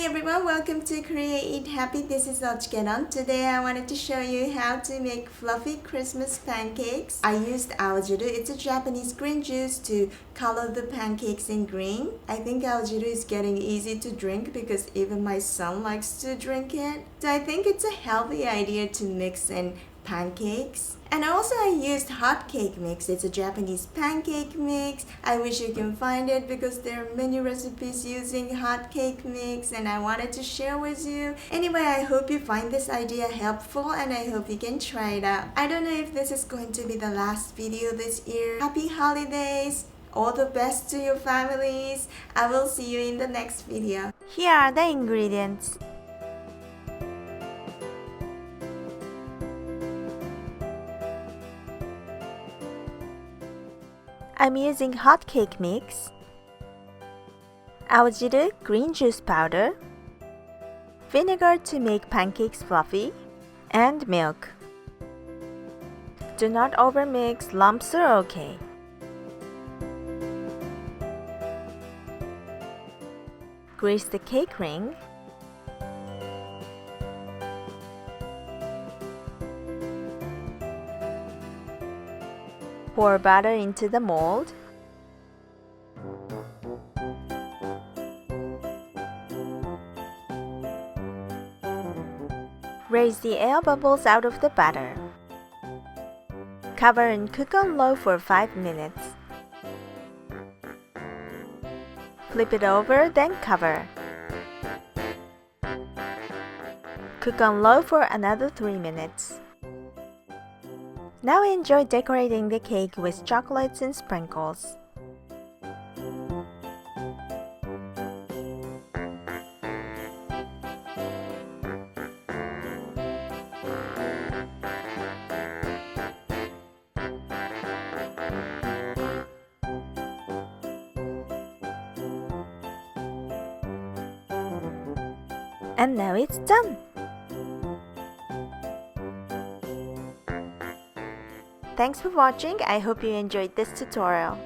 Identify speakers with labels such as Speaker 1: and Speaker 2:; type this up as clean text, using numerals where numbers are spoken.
Speaker 1: Hi everyone, welcome to Korea Eat Happy. This is OCHIKERON. Today I wanted to show you how to make fluffy Christmas pancakes. I used Aojiru. It's a Japanese green juice to color the pancakes in green. I think Aojiru is getting easy to drink because even my son likes to drink it. So I think it's a healthy idea to mix in pancakes. And also I used hot cake mix. It's a Japanese pancake mix. I wish you can find it because there are many recipes using hot cake mix and I wanted to share with you. Anyway, I hope you find this idea helpful and I hope you can try it out. I don't know if this is going to be the last video this year. Happy holidays! All the best to your families. I will see you in the next video. Here are the ingredients. I'm using hot cake mix, Aojiru green juice powder, vinegar to make pancakes fluffy, and milk. Do not overmix, lumps are okay. Grease the cake ring. Pour butter into the mold. Raise the air bubbles out of the batter. Cover and cook on low for 5 minutes. Flip it over, then cover. Cook on low for another 3 minutes. Now enjoy decorating the cake with chocolates and sprinkles. And now it's done! Thanks for watching. I hope you enjoyed this tutorial.